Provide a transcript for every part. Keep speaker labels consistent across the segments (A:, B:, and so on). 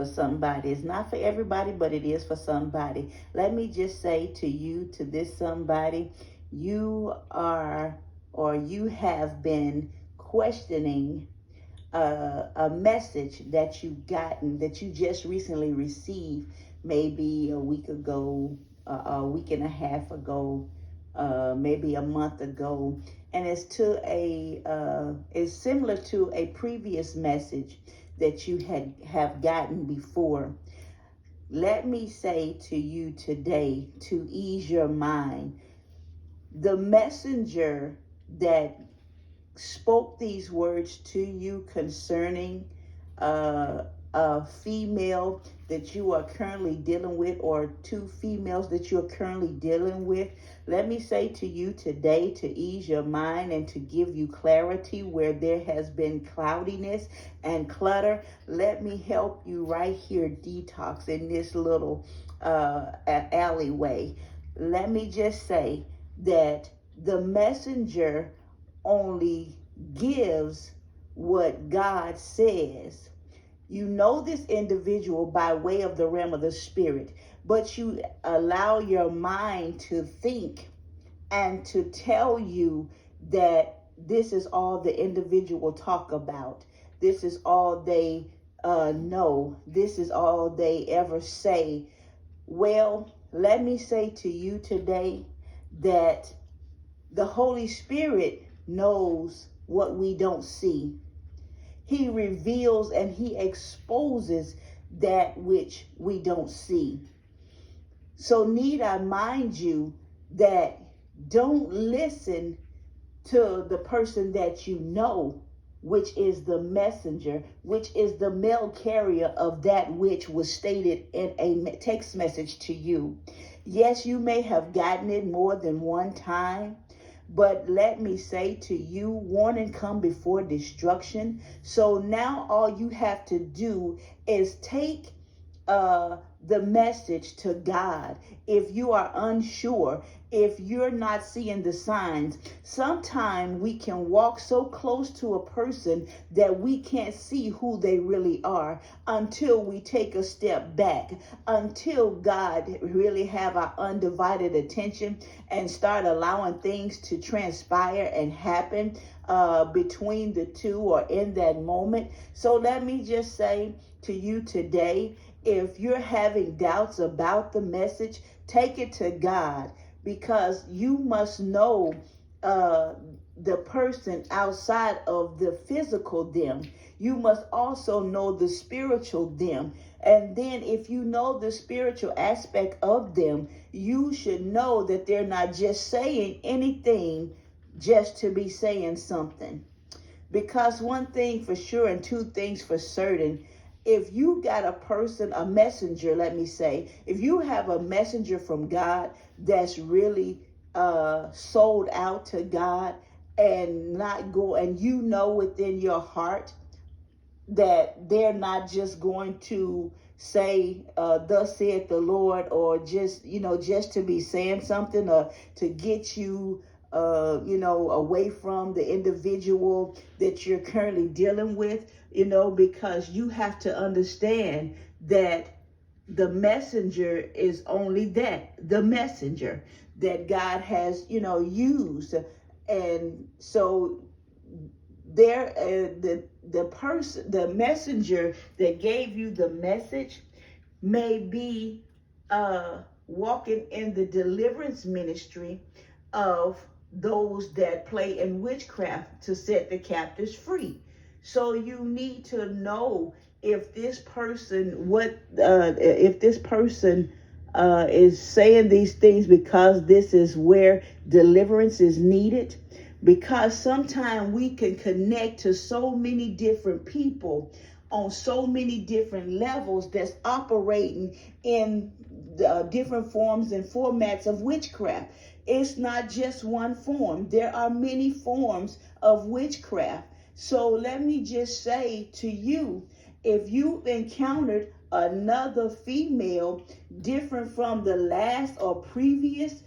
A: for somebody. It's not for everybody, but it is for somebody. Let me just say to you, to this somebody, you are, or you have been questioning a message that you've gotten, that you just recently received, maybe a week ago, a week and a half ago, maybe a month ago, and it's similar to a previous message that you have gotten before. Let me say to you today, to ease your mind, the messenger that spoke these words to you concerning a female that you are currently dealing with, or two females that you are currently dealing with, let me say to you today, to ease your mind and to give you clarity where there has been cloudiness and clutter, let me help you right here detox in this little alleyway. Let me just say that the messenger only gives what God says. You know this individual by way of the realm of the spirit, but you allow your mind to think and to tell you that this is all the individual talk about. This is all they know. This is all they ever say. Well, let me say to you today that the Holy Spirit knows what we don't see. He reveals and he exposes that which we don't see. So need I mind you that don't listen to the person that you know, which is the messenger, which is the mail carrier of that which was stated in a text message to you. Yes, you may have gotten it more than one time, but let me say to you, warning come before destruction. So now all you have to do is take the message to God. If you are unsure, if you're not seeing the signs, sometimes we can walk so close to a person that we can't see who they really are until we take a step back, until God really have our undivided attention and start allowing things to transpire and happen between the two or in that moment. So let me just say to you today, if you're having doubts about the message, take it to God, because you must know the person outside of the physical them. You must also know the spiritual them. And then if you know the spiritual aspect of them, you should know that they're not just saying anything just to be saying something. Because one thing for sure and two things for certain, if you got a person, a messenger, let me say, if you have a messenger from God that's really sold out to God and not go, and you know within your heart that they're not just going to say, thus saith the Lord, or just, just to be saying something, or to get you away from the individual that you're currently dealing with, because you have to understand that the messenger is only that, the messenger that God has, used. And so there, the person, the messenger that gave you the message may be walking in the deliverance ministry of those that play in witchcraft to set the captives free. So you need to know if this person, is saying these things because this is where deliverance is needed. Because sometimes we can connect to so many different people on so many different levels that's operating in different forms and formats of witchcraft. It's not just one form. There are many forms of witchcraft. So let me just say to you, if you encountered another female different from the last or previous,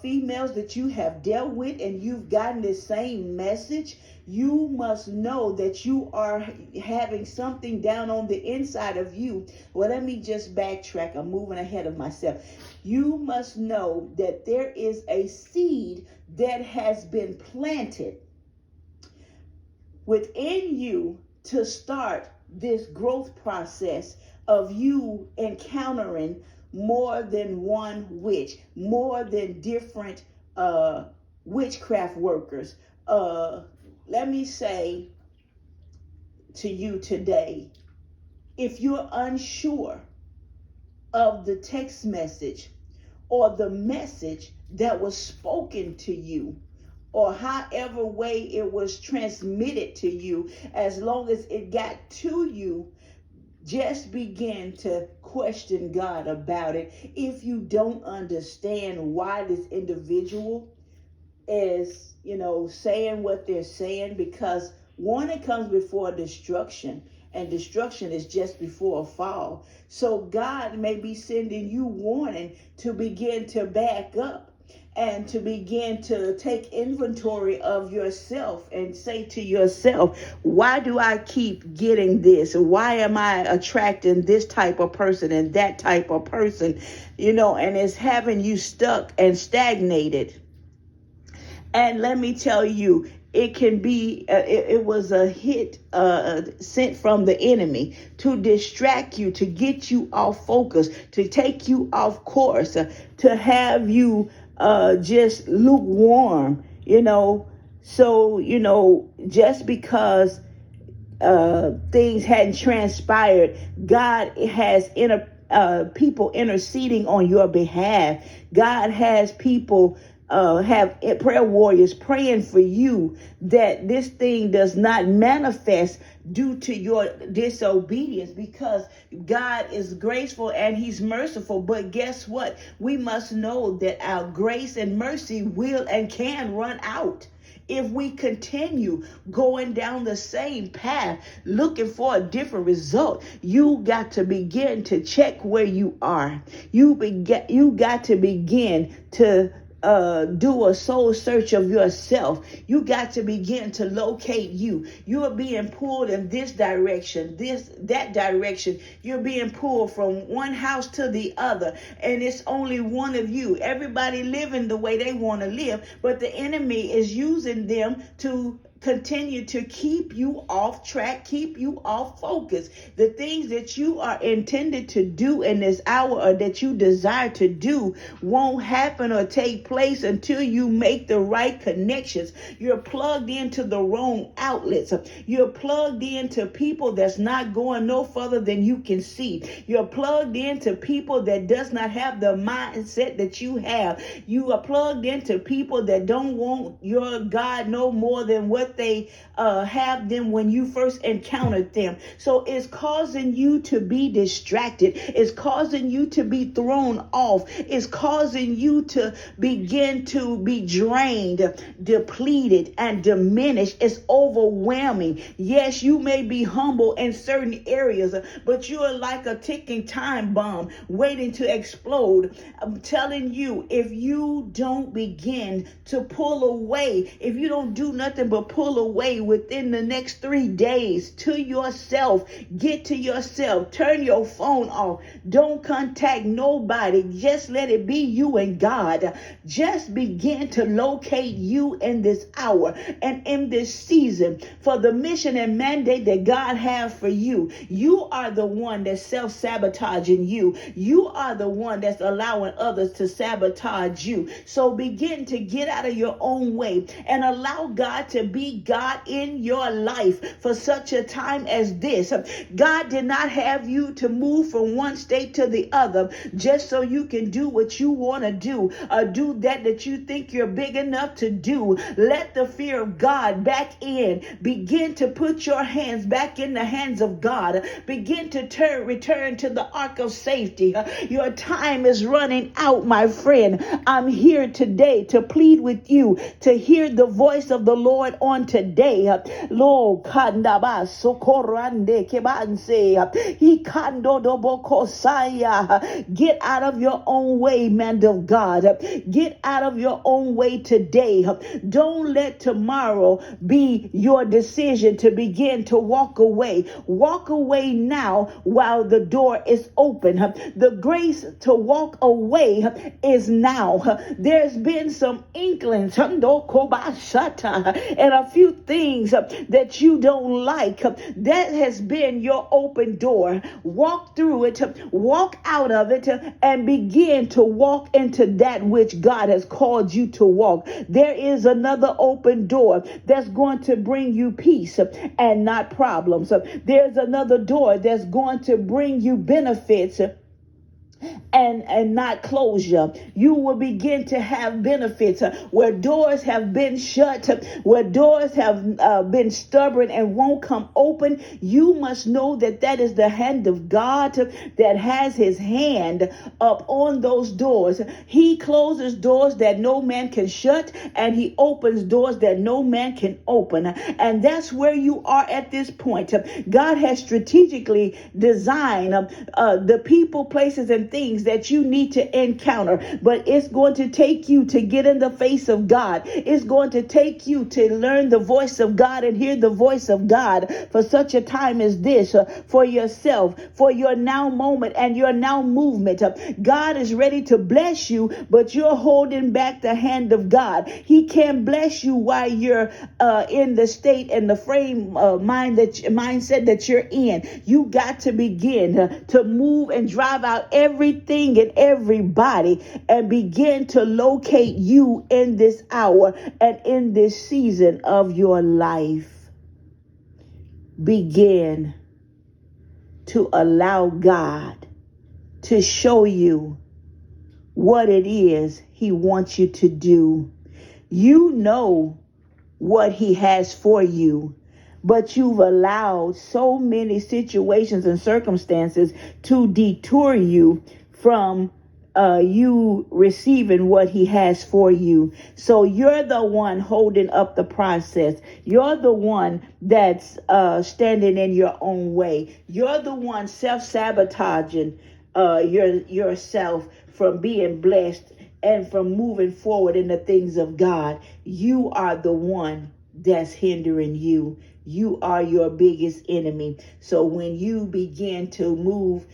A: females that you have dealt with and you've gotten the same message, you must know that you are having something down on the inside of you. Well, let me just backtrack. I'm moving ahead of myself. You must know that there is a seed that has been planted within you to start this growth process of you encountering more than one witch, more than different witchcraft workers. Let me say to you today, if you're unsure of the text message or the message that was spoken to you, or however way it was transmitted to you, as long as it got to you, just begin to question God about it. If you don't understand why this individual is, saying what they're saying, because one, it comes before destruction, and destruction is just before a fall. So God may be sending you warning to begin to back up and to begin to take inventory of yourself and say to yourself, why do I keep getting this? Why am I attracting this type of person and that type of person? And it's having you stuck and stagnated. And let me tell you, it can be, it was a hit sent from the enemy to distract you, to get you off focus, to take you off course, to have you just lukewarm, So, just because things hadn't transpired, God has people interceding on your behalf. God has people have prayer warriors praying for you that this thing does not manifest due to your disobedience, because God is graceful and he's merciful. But guess what? We must know that our grace and mercy will and can run out if we continue going down the same path, looking for a different result. You got to begin to check where you are. You got to begin to do a soul search of yourself. You got to begin to locate you. You are being pulled in this direction, that direction. You're being pulled from one house to the other, and it's only one of you. Everybody living the way they want to live, but the enemy is using them to continue to keep you off track, keep you off focus. The things that you are intended to do in this hour, or that you desire to do, won't happen or take place until you make the right connections. You're plugged into the wrong outlets. You're plugged into people that's not going no further than you can see. You're plugged into people that does not have the mindset that you have. You are plugged into people that don't want your God no more than what they have them when you first encountered them. So it's causing you to be distracted. It's causing you to be thrown off. It's causing you to begin to be drained, depleted, and diminished. It's overwhelming. Yes, you may be humble in certain areas, but you are like a ticking time bomb waiting to explode. I'm telling you, if you don't begin to pull away, if you don't do nothing but pull away within the next 3 days to yourself, get to yourself, turn your phone off, don't contact nobody, just let it be you and God. Just begin to locate you in this hour and in this season for the mission and mandate that God has for you. You are the one that's self-sabotaging you. You are the one that's allowing others to sabotage you. So begin to get out of your own way and allow God to be God in your life for such a time as this. God did not have you to move from one state to the other just so you can do what you want to do, or do that you think you're big enough to do. Let the fear of God back in. Begin to put your hands back in the hands of God. Begin to return to the ark of safety. Your time is running out, my friend. I'm here today to plead with you to hear the voice of the Lord on on today. Lord, kandaba sokorande kebanse. Ikando dobokosaya. Get out of your own way, man of God. Get out of your own way today. Don't let tomorrow be your decision to begin to walk away. Walk away now while the door is open. The grace to walk away is now. There's been some inklings and a few things that you don't like. That has been your open door. Walk through it, walk out of it, and begin to walk into that which God has called you to walk. There is another open door that's going to bring you peace and not problems. There's another door that's going to bring you benefits and not closure. You will begin to have benefits where doors have been shut, where doors have been stubborn and won't come open. You must know that that is the hand of God that has his hand up on those doors. He closes doors that no man can shut, and he opens doors that no man can open. And that's where you are at this point. God has strategically designed the people, places, and things that you need to encounter, but it's going to take you to get in the face of God. It's going to take you to learn the voice of God and hear the voice of God for such a time as this, for yourself, for your now moment and your now movement. God is ready to bless you, but you're holding back the hand of God. He can't bless you while you're in the state and the mindset that you're in. You got to begin to move and drive out everything and everybody and begin to locate you in this hour and in this season of your life. Begin to allow God to show you what it is he wants you to do. You know what he has for you, but you've allowed so many situations and circumstances to detour you from you receiving what he has for you. So you're the one holding up the process. You're the one that's standing in your own way. You're the one self-sabotaging yourself from being blessed and from moving forward in the things of God. You are the one that's hindering you. You are your biggest enemy. So when you begin to move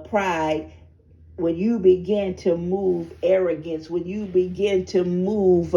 A: pride, when you begin to move arrogance, when you begin to move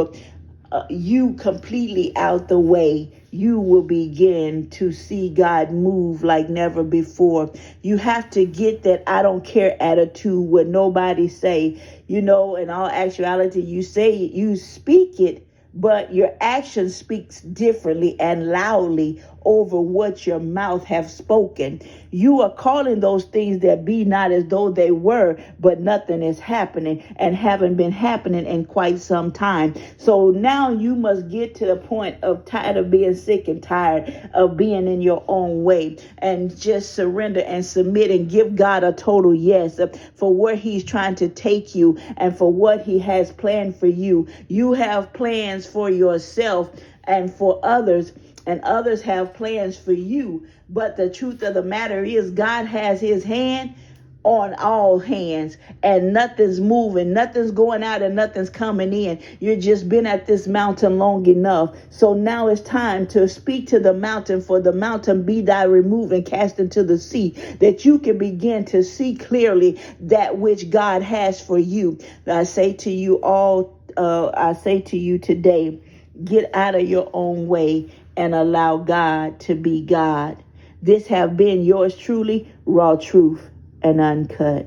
A: you completely out the way, you will begin to see God move like never before. You have to get that I don't care attitude what nobody say. In all actuality, you speak it, but your action speaks differently and loudly over what your mouth have spoken. You are calling those things that be not as though they were, but nothing is happening and haven't been happening in quite some time. So now you must get to the point of tired of being sick and tired of being in your own way, and just surrender and submit and give God a total yes for where he's trying to take you and for what he has planned for you. You have plans for yourself and for others, and others have plans for you. But the truth of the matter is God has his hand on all hands, and nothing's moving, nothing's going out, and nothing's coming in. You've just been at this mountain long enough. So now it's time to speak to the mountain, for the mountain be thy removed and cast into the sea, that you can begin to see clearly that which God has for you. I say to you today, get out of your own way and allow God to be God. This have been yours truly, Raw Truth and Uncut.